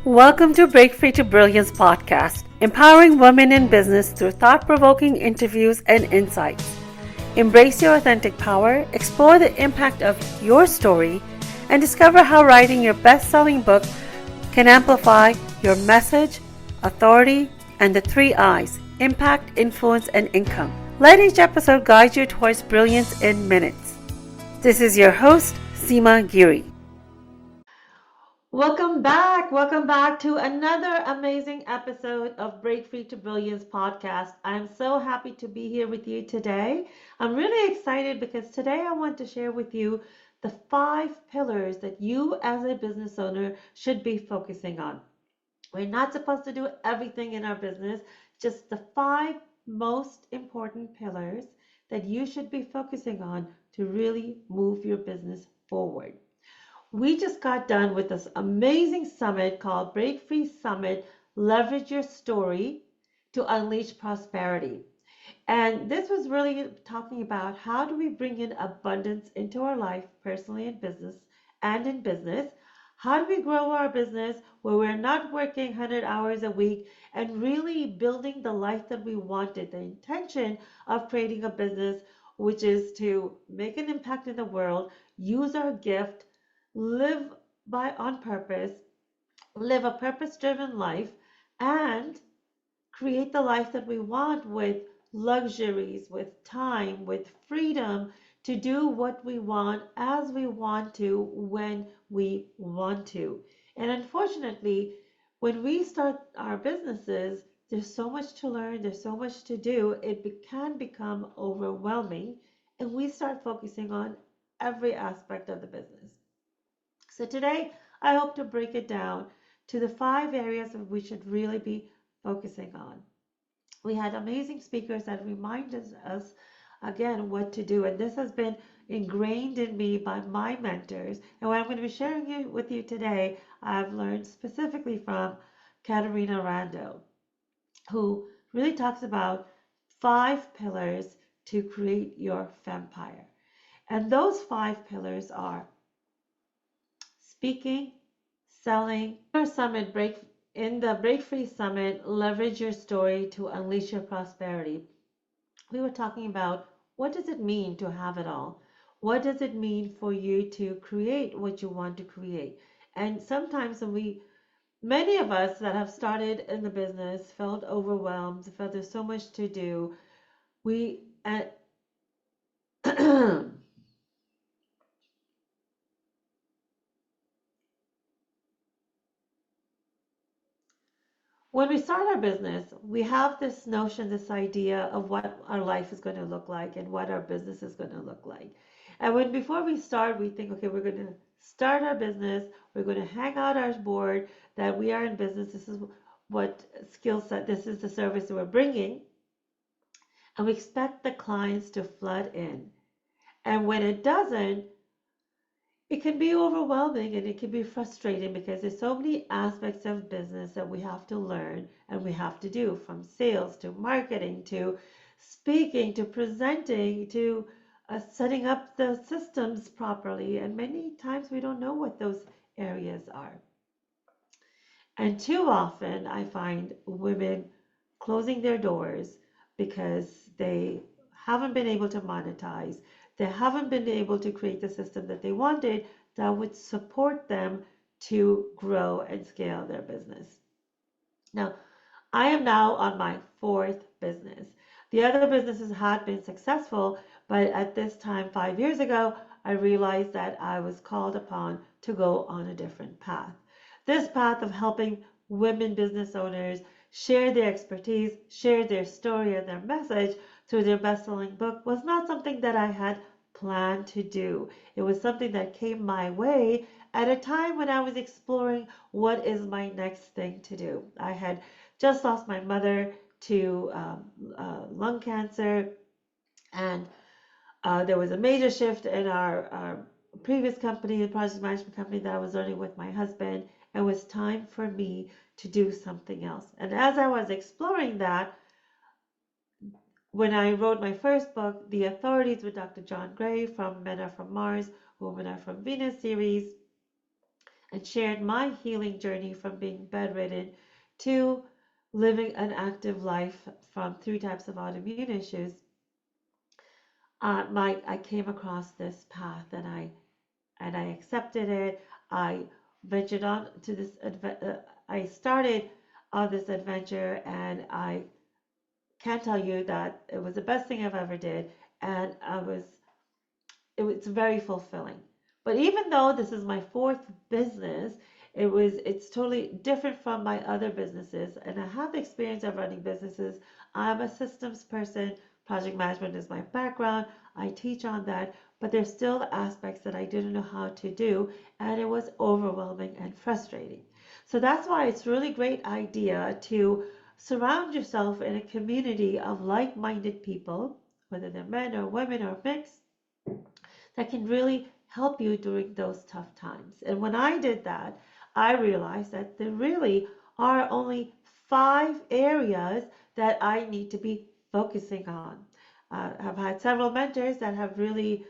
Welcome to Break Free to Brilliance podcast, empowering women in business through thought-provoking interviews and insights. Embrace your authentic power, explore the impact of your story, and discover how writing your best-selling book can amplify your message, authority, and the 3 I's: impact, influence, and income. Let each episode guide you towards brilliance in minutes. This is your host, Seema Giri. Welcome back. Welcome back to another amazing episode of Break Free to Brilliance podcast. I'm so happy to be here with you today. I'm really excited because today I want to share with you the 5 pillars that you as a business owner should be focusing on. We're not supposed to do everything in our business, just the 5 most important pillars that you should be focusing on to really move your business forward. We just got done with this amazing summit called Break Free Summit, Leverage Your Story to Unleash Prosperity. And this was really talking about how do we bring in abundance into our life, personally in business and in business. How do we grow our business where we're not working 100 hours a week and really building the life that we wanted? The intention of creating a business, which is to make an impact in the world, use our gift, live by on purpose, live a purpose-driven life, and create the life that we want with luxuries, with time, with freedom to do what we want as we want to when we want to. And unfortunately, when we start our businesses, there's so much to learn, there's so much to do, can become overwhelming, and we start focusing on every aspect of the business. So today, I hope to break it down to the 5 areas that we should really be focusing on. We had amazing speakers that reminded us again what to do, and this has been ingrained in me by my mentors. And what I'm going to be sharing with you today, I've learned specifically from Katerina Rando, who really talks about 5 pillars to create your empire. And those 5 pillars are speaking, selling. Our summit break in the Break Free Summit, leverage your story to unleash your prosperity. We were talking about what does it mean to have it all? What does it mean for you to create what you want to create? And sometimes many of us that have started in the business felt overwhelmed, felt there's so much to do. We When we start our business, we have this notion, this idea of what our life is going to look like and what our business is going to look like. And when before we start, we think, okay, we're going to start our business, we're going to hang out our board that we are in business. This is what skill set, this is the service that we're bringing. And we expect the clients to flood in. And when it doesn't, it can be overwhelming and it can be frustrating because there's so many aspects of business that we have to learn and we have to do, from sales to marketing to speaking to presenting to setting up the systems properly. And many times we don't know what those areas are. And too often I find women closing their doors because they haven't been able to monetize. They haven't been able to create the system that they wanted that would support them to grow and scale their business. Now, I am now on my 4th business. The other businesses had been successful, but at this time, 5 years ago, I realized that I was called upon to go on a different path. This path of helping women business owners share their expertise, share their story and their message through their best-selling book was not something that I had planned to do. It was something that came my way at a time when I was exploring what is my next thing to do. I had just lost my mother to lung cancer, and there was a major shift in our previous company, the project management company that I was running with my husband. It was time for me to do something else. And as I was exploring that, when I wrote my first book, The Authorities with Dr. John Gray from Men Are From Mars, Women Are From Venus series, and shared my healing journey from being bedridden to living an active life from 3 types of autoimmune issues, I came across this path and I accepted it. I ventured on to this I started on this adventure, and I can't tell you that it was the best thing I've ever did, and it was very fulfilling. But even though this is my fourth business, it's totally different from my other businesses, and I have the experience of running businesses. I'm a systems person. Project management is my background. I teach on that, but there's still aspects that I didn't know how to do, and it was overwhelming and frustrating. So that's why it's really great idea to surround yourself in a community of like-minded people, whether they're men or women or mixed, that can really help you during those tough times. And when I did that, I realized that there really are only 5 areas that I need to be focusing on. I've had several mentors that have really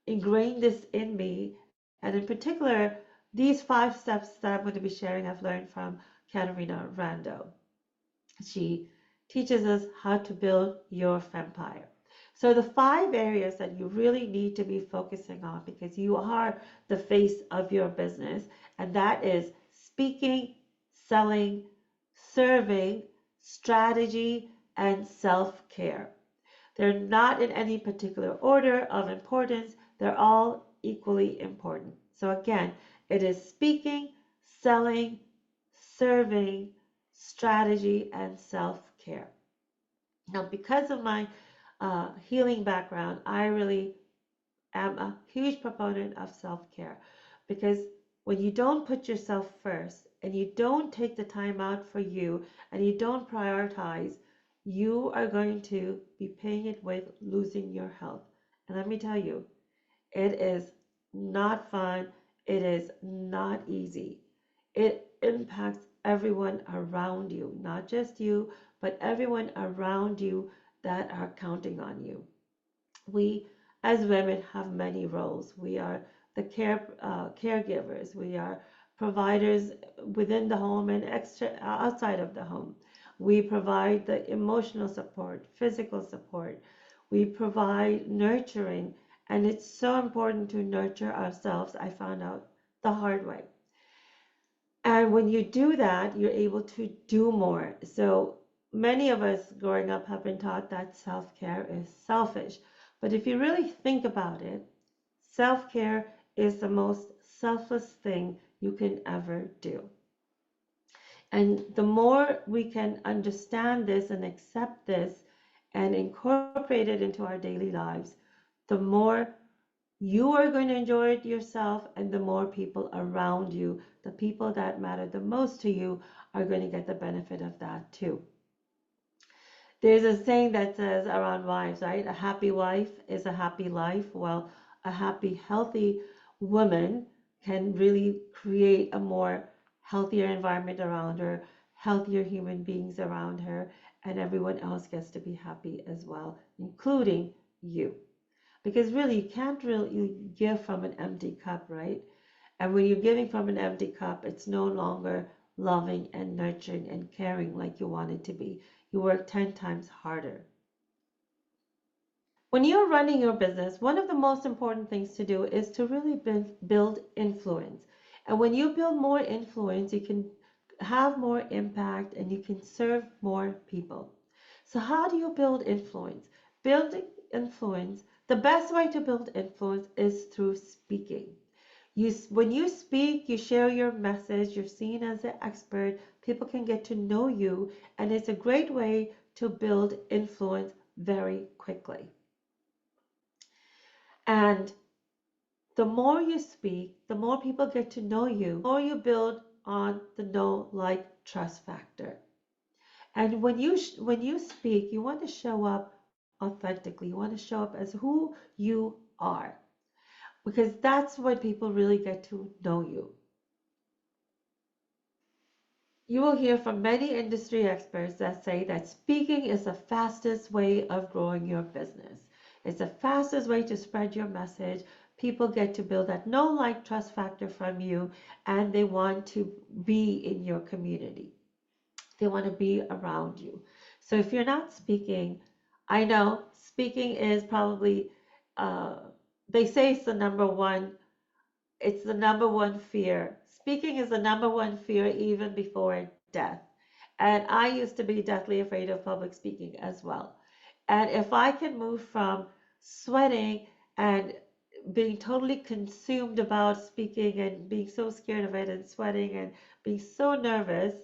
ingrained this in me. And in particular, these 5 steps that I'm going to be sharing, I've learned from Katerina Rando. She teaches us how to build your empire. So the 5 areas that you really need to be focusing on, because you are the face of your business, and that is speaking, selling, serving, strategy, and self-care. They're not in any particular order of importance. They're all equally important. So again, it is speaking, selling, serving, strategy, and self-care. Now, because of my healing background, I really am a huge proponent of self-care, because when you don't put yourself first and you don't take the time out for you and you don't prioritize, you are going to be paying it with losing your health. And let me tell you, it is not fun. It is not easy. It impacts everyone around you, not just you, but everyone around you that are counting on you. We, as women, have many roles. We are the caregivers. We are providers within the home and outside of the home. We provide the emotional support, physical support. We provide nurturing, and it's so important to nurture ourselves. I found out the hard way. And when you do that, you're able to do more. So many of us growing up have been taught that self-care is selfish. But if you really think about it, self-care is the most selfless thing you can ever do. And the more we can understand this and accept this and incorporate it into our daily lives, the more you are going to enjoy it yourself, and the more people around you, the people that matter the most to you, are going to get the benefit of that too. There's a saying that says around wives, right? A happy wife is a happy life. Well, a happy, healthy woman can really create a more healthier environment around her, healthier human beings around her, and everyone else gets to be happy as well, including you. Because really, you can't really give from an empty cup, right? And when you're giving from an empty cup, it's no longer loving and nurturing and caring like you want it to be. You work 10 times harder. When you're running your business, one of the most important things to do is to really build influence. And when you build more influence, you can have more impact and you can serve more people. So how do you build influence? Building influence, the best way to build influence is through speaking. When you speak, you share your message, you're seen as an expert, people can get to know you, and it's a great way to build influence very quickly. And the more you speak, the more people get to know you, the more you build on the know, like, trust factor. And when you speak, you want to show up authentically. You want to show up as who you are, because that's when people really get to know you. You will hear from many industry experts that say that speaking is the fastest way of growing your business. It's the fastest way to spread your message people get to build that know, like, trust factor from you, and they want to be in your community. They want to be around you. So if you're not speaking, I know speaking is probably, uh, they say it's the number one fear. Speaking is the number one fear even before death. And I used to be deathly afraid of public speaking as well. And if I can move from sweating and being totally consumed about speaking and being so scared of it and sweating and being so nervous,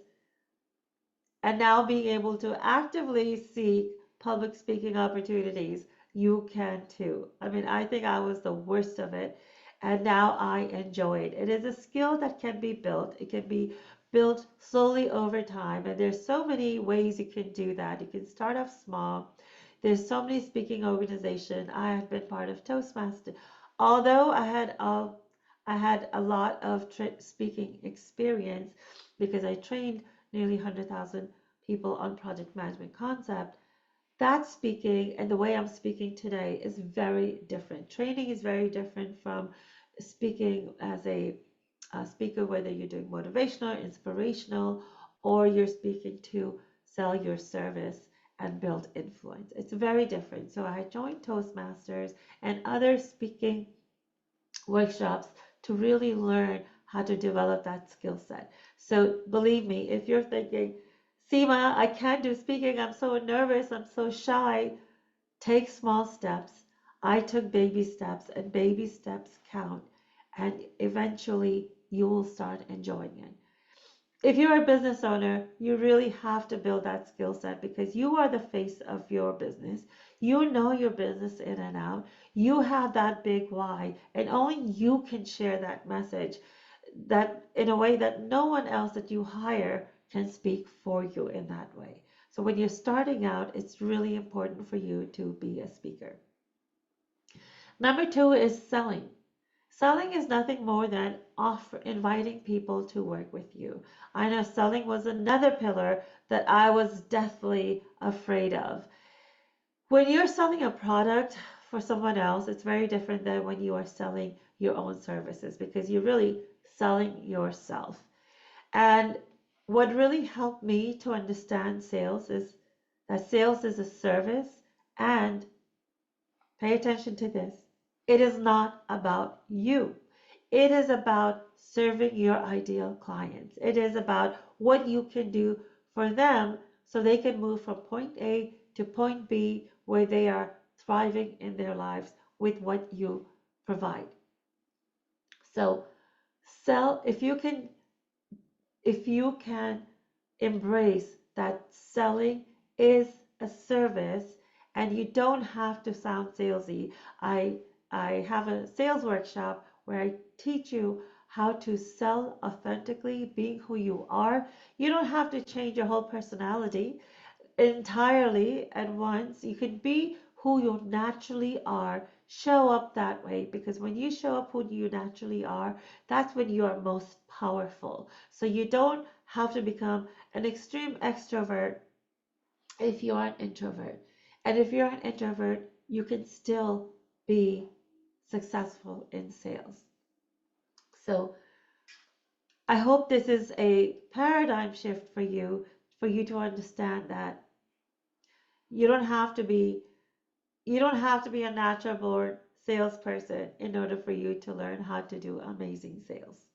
and now being able to actively seek public speaking opportunities, you can too. I mean, I think I was the worst of it, and now I enjoy it. It is a skill that can be built. It can be built slowly over time, and there's so many ways you can do that. You can start off small. There's so many speaking organizations. I have been part of Toastmasters. Although I had a lot of speaking experience because I trained nearly 100,000 people on project management concept. That speaking and the way I'm speaking today is very different. Training is very different from speaking as a speaker, whether you're doing motivational, inspirational, or you're speaking to sell your service and build influence. It's very different. So I joined Toastmasters and other speaking workshops to really learn how to develop that skill set. So believe me, if you're thinking, Seema, I can't do speaking, I'm so nervous, I'm so shy, take small steps. I took baby steps, and baby steps count, and eventually you will start enjoying it. If you're a business owner, you really have to build that skill set because you are the face of your business. You know your business in and out. You have that big why, and only you can share that message that in a way that no one else that you hire can speak for you in that way. So when you're starting out, it's really important for you to be a speaker. Number two is selling. Selling is nothing more than inviting people to work with you. I know selling was another pillar that I was deathly afraid of. When you're selling a product for someone else, it's very different than when you are selling your own services because you're really selling yourself. And what really helped me to understand sales is that sales is a service, and pay attention to this. It is not about you. It is about serving your ideal clients. It is about what you can do for them so they can move from point A to point B where they are thriving in their lives with what you provide. So sell if you can embrace that selling is a service and you don't have to sound salesy. I I have a sales workshop where I teach you how to sell authentically, being who you are. You don't have to change your whole personality entirely at once. You can be who you naturally are, show up that way, because when you show up who you naturally are, that's when you are most powerful. So you don't have to become an extreme extrovert if you are an introvert. And if you're an introvert, you can still be successful in sales. So I hope this is a paradigm shift for you to understand that you don't have to be you don't have to be a natural born salesperson in order for you to learn how to do amazing sales.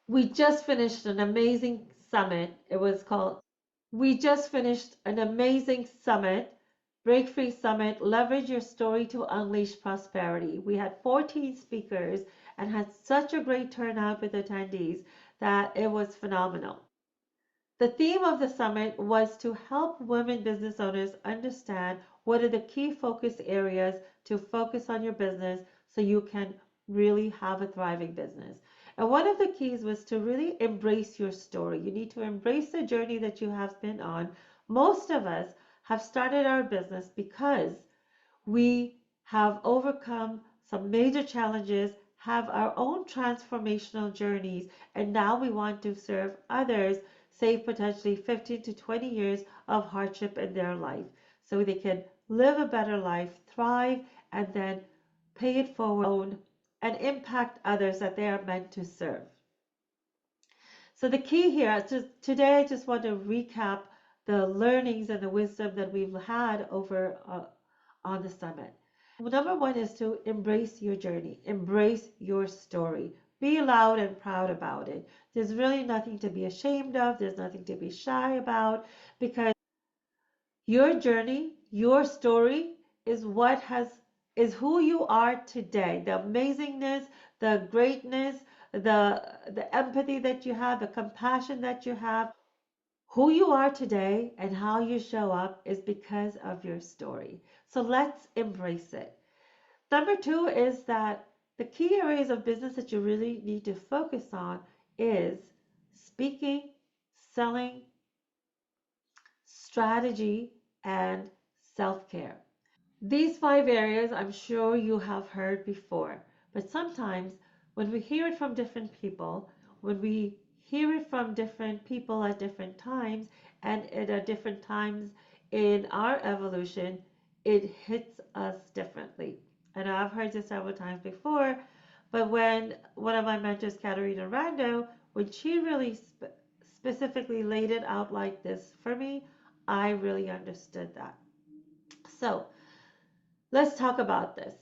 We just finished an amazing summit. It was called We just finished an amazing summit, Break Free Summit, Leverage Your Story to Unleash Prosperity. We had 14 speakers and had such a great turnout with attendees that it was phenomenal. The theme of the summit was to help women business owners understand what are the key focus areas to focus on your business so you can really have a thriving business. And one of the keys was to really embrace your story. You need to embrace the journey that you have been on. Most of us have started our business because we have overcome some major challenges, have our own transformational journeys, and now we want to serve others, save potentially 15 to 20 years of hardship in their life so they can live a better life, thrive, and then pay it forward, and impact others that they are meant to serve. So the key here, today I just want to recap the learnings and the wisdom that we've had over on the summit. Number one is to embrace your journey, embrace your story. Be loud and proud about it. There's really nothing to be ashamed of, there's nothing to be shy about, because your journey, your story is what has is who you are today. The amazingness, the greatness, the empathy that you have, the compassion that you have, who you are today and how you show up is because of your story. So let's embrace it. Number two is that the key areas of business that you really need to focus on is speaking, selling, strategy, and self care. These five areas I'm sure you have heard before, but sometimes when we hear it from different people, when we hear it from different people at different times and at different times in our evolution, it hits us differently. And I've heard this several times before, but when one of my mentors, Katerina Rando, when she really specifically laid it out like this for me, I really understood that. So, let's talk about this.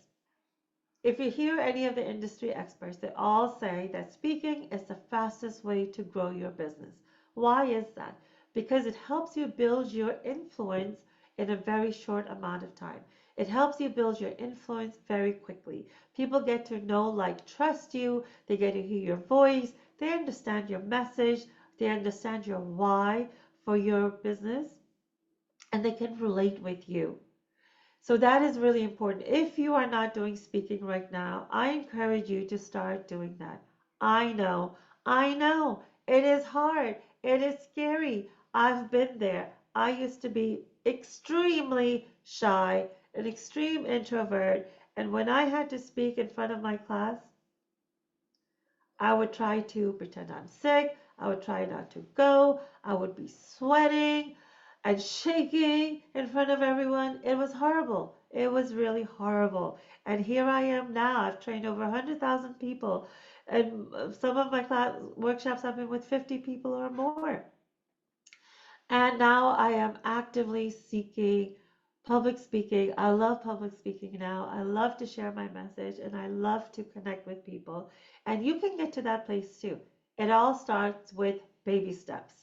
If you hear any of the industry experts, they all say that speaking is the fastest way to grow your business. Why is that? Because it helps you build your influence in a very short amount of time. It helps you build your influence very quickly. People get to know, like, trust you. They get to hear your voice. They understand your message. They understand your why for your business, and they can relate with you. So that is really important. If you are not doing speaking right now, I encourage you to start doing that. I know, it is hard, it is scary. I've been there. I used to be extremely shy, an extreme introvert, and when I had to speak in front of my class, I would try to pretend I'm sick. I would try not to go. I would be sweating and shaking in front of everyone. It was horrible. It was really horrible. And here I am now. I've trained over 100,000 people. And some of my workshops have been with 50 people or more. And now I am actively seeking public speaking. I love public speaking now. I love to share my message and I love to connect with people. And you can get to that place too. It all starts with baby steps.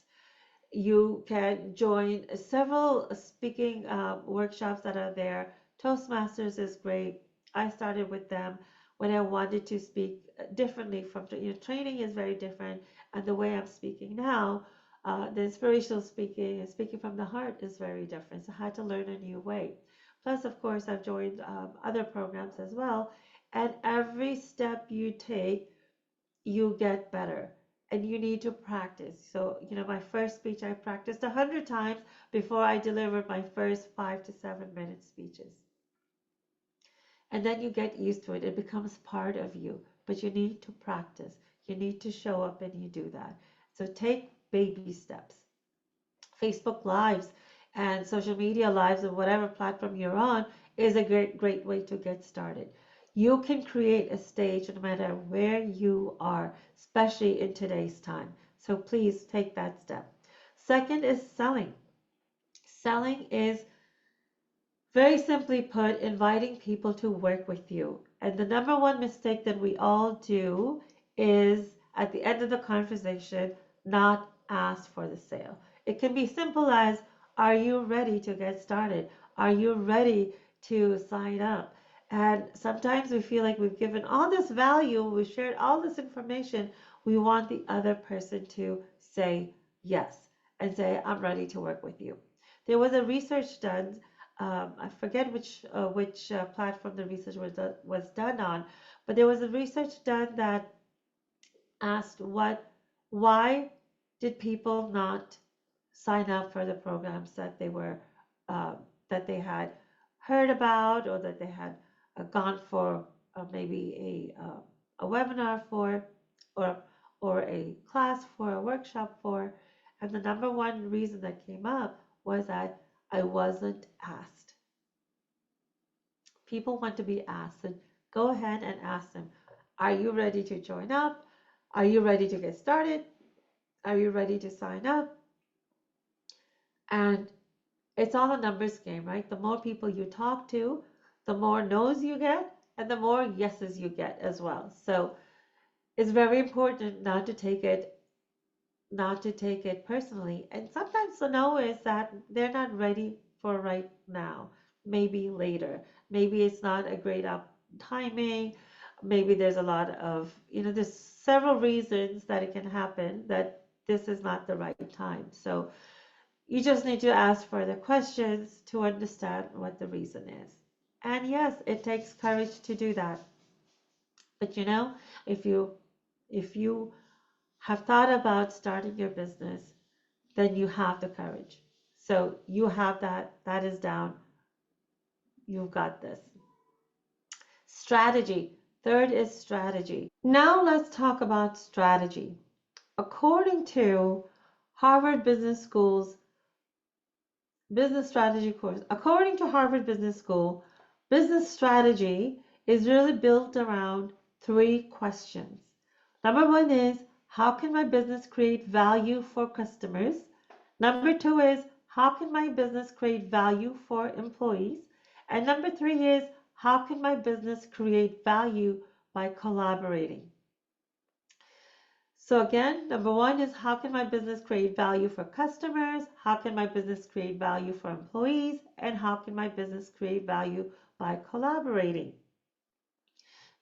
You can join several speaking workshops that are there. Toastmasters is great. I started with them when I wanted to speak differently from, training is very different. And the way I'm speaking now, the inspirational speaking and speaking from the heart is very different. So I had to learn a new way. Plus, of course, I've joined other programs as well. And every step you take, you get better and you need to practice. So, my first speech I practiced 100 times before I delivered my first 5 to 7 minute speeches. And then you get used to it. It becomes part of you, but you need to practice. You need to show up and you do that. So take baby steps. Facebook Lives and social media lives or whatever platform you're on is a great way to get started. You can create a stage no matter where you are, especially in today's time. So please take that step. Second is selling. Selling is, very simply put, inviting people to work with you. And the number one mistake that we all do is at the end of the conversation, not ask for the sale. It can be simple as, are you ready to get started? Are you ready to sign up? And sometimes we feel like we've given all this value, we've shared all this information. We want the other person to say yes and say, I'm ready to work with you. There was a research done, I forget which platform the research was done on, but there was a research done that asked why did people not sign up for the programs that uh, they had heard about or that they had gone for maybe a webinar for or a class for a workshop for, and the number one reason that came up was that I wasn't asked. People want to be asked. And go ahead and ask them, are you ready to join up? Are you ready to get started? Are you ready to sign up? And it's all a numbers game, right? The more people you talk to, the more no's you get, and the more yeses you get as well. So it's very important not to take it personally. And sometimes the no is that they're not ready for right now, maybe later. Maybe it's not a great up timing. Maybe there's a lot of, there's several reasons that it can happen that this is not the right time. So you just need to ask further questions to understand what the reason is. And yes, it takes courage to do that. But if you have thought about starting your business, then you have the courage. So you have that, that is down. You've got this. Strategy. Third is strategy. Now let's talk about strategy. According to Harvard Business School's business strategy course, according to Harvard Business School, business strategy is really built around three questions. Number one is, how can my business create value for customers? Number two is, how can my business create value for employees? And number three is, how can my business create value by collaborating? So again, number one is, how can my business create value for customers? How can my business create value for employees? And how can my business create value by collaborating?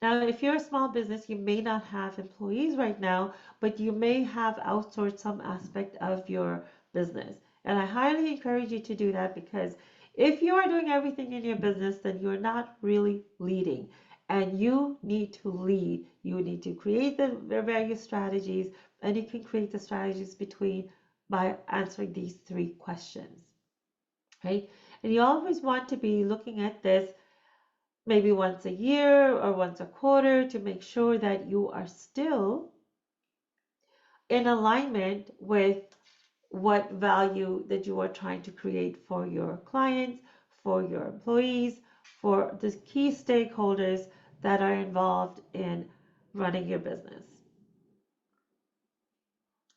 Now, if you're a small business, you may not have employees right now, but you may have outsourced some aspect of your business. And I highly encourage you to do that, because if you are doing everything in your business, then you're not really leading. And you need to lead. You need to create the various strategies, and you can create the strategies by answering these three questions, right? And you always want to be looking at this maybe once a year or once a quarter to make sure that you are still in alignment with what value that you are trying to create for your clients, for your employees, for the key stakeholders that are involved in running your business.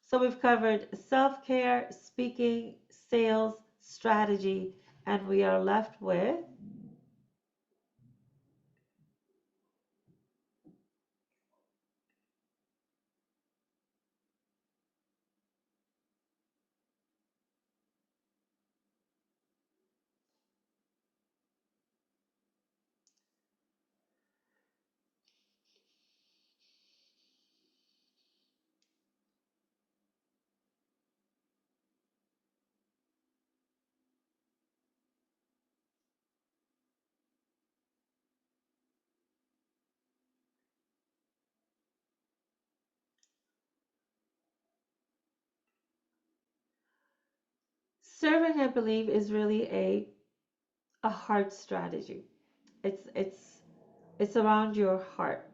So we've covered self-care, speaking, sales, strategy, and we are left with serving, I believe, is really a heart strategy. It's around your heart.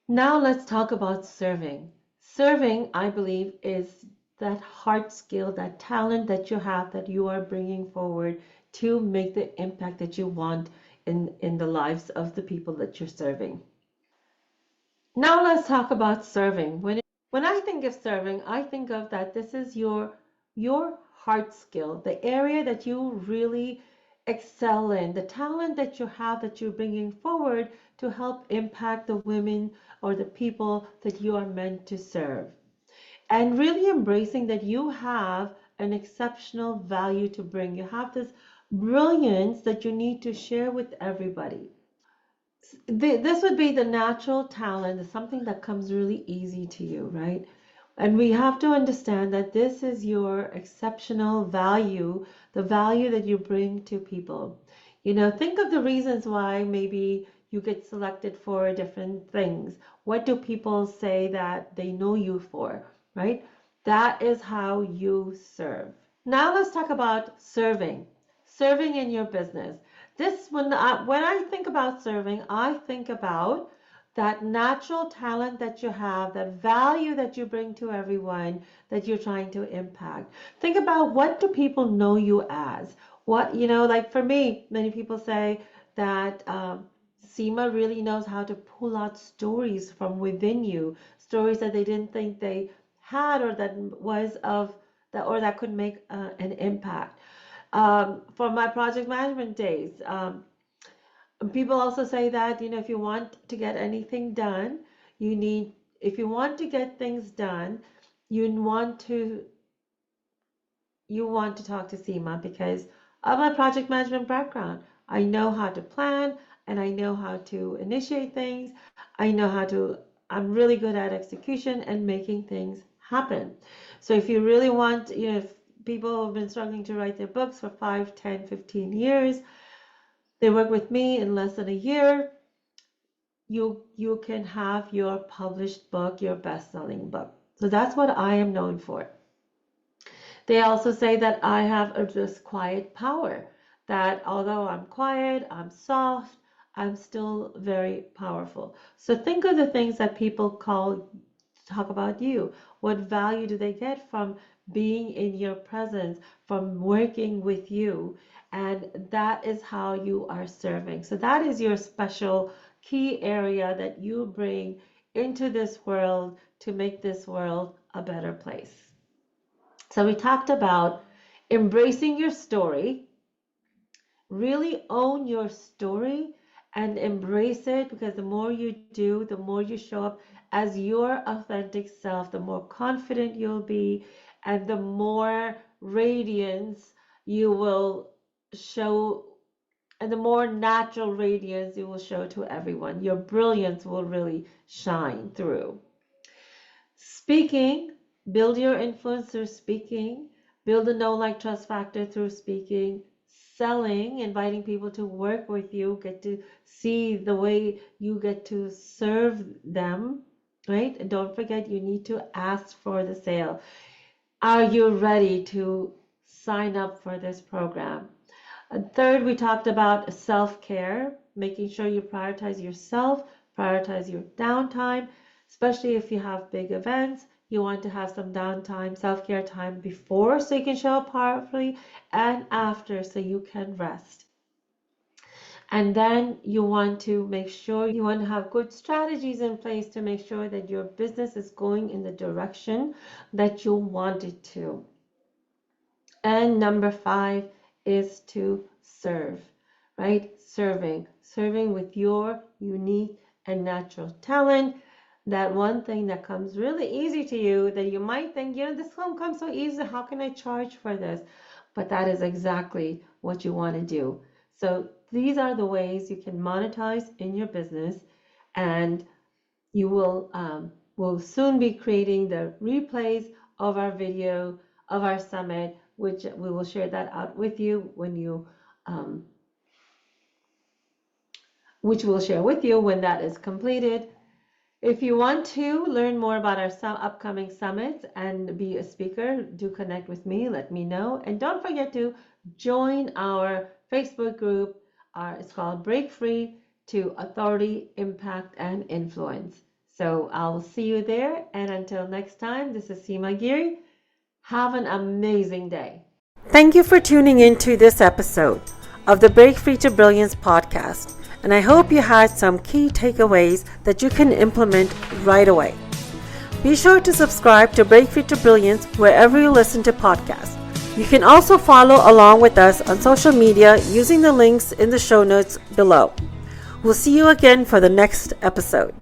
Now let's talk about serving. Serving, I believe, is that heart skill, that talent that you have, that you are bringing forward to make the impact that you want in the lives of the people that you're serving. Now let's talk about serving. When I think of serving, I think of that this is your heart skill, the area that you really excel in, the talent that you have that you're bringing forward to help impact the women or the people that you are meant to serve. And really embracing that you have an exceptional value to bring. You have this brilliance that you need to share with everybody. This would be the natural talent, something that comes really easy to you, right? And we have to understand that this is your exceptional value, the value that you bring to people. Think of the reasons why maybe you get selected for different things. What do people say that they know you for, right? That is how you serve. Now let's talk about serving in your business. When I think about serving, I think about that natural talent that you have, that value that you bring to everyone that you're trying to impact. Think about, what do people know you as? Like for me, many people say, that Seema really knows how to pull out stories from within you, stories that they didn't think they had or that was of that or that could make an impact. For my project management days, people also say that, if you want to get anything done, you need, if you want to get things done, you want to you want to talk to Seema because of my project management background. I know how to plan and I know how to initiate things. I'm really good at execution and making things happen. So if you really want, if people have been struggling to write their books for 5, 10, 15 years, they work with me in less than a year. You can have your published book, your best-selling book. So that's what I am known for. They also say that I have this quiet power, that although I'm quiet, I'm soft, I'm still very powerful. So think of the things that people talk about you. What value do they get from being in your presence, from working with you? And that is how you are serving. So that is your special key area that you bring into this world to make this world a better place. So we talked about embracing your story, really own your story and embrace it, because the more you do, the more you show up as your authentic self, the more confident you'll be, and the more radiance you will show, and the more natural radiance you will show to everyone. Your brilliance will really shine through. Speaking, build your influence through speaking, build a know, like, trust factor through speaking, selling, inviting people to work with you, get to see the way you get to serve them, right? And don't forget, you need to ask for the sale. Are you ready to sign up for this program? And third, we talked about self-care, making sure you prioritize yourself, prioritize your downtime, especially if you have big events. You want to have some downtime, self-care time before so you can show up powerfully, and after so you can rest. And then you want to make sure you want to have good strategies in place to make sure that your business is going in the direction that you want it to. And number 5 is to serve, right? Serving with your unique and natural talent. That one thing that comes really easy to you that you might think, this won't come so easy. How can I charge for this? But that is exactly what you want to do. So these are the ways you can monetize in your business, and you will soon be creating the replays of our video of our summit, which we will share that out with you which we'll share with you when that is completed. If you want to learn more about our upcoming summits and be a speaker, do connect with me, let me know. And don't forget to join our Facebook group. It's called Break Free to Authority, Impact, and Influence. So I'll see you there. And until next time, this is Seema Giri. Have an amazing day. Thank you for tuning in to this episode of the Break Free to Brilliance podcast. And I hope you had some key takeaways that you can implement right away. Be sure to subscribe to Break Free to Brilliance wherever you listen to podcasts. You can also follow along with us on social media using the links in the show notes below. We'll see you again for the next episode.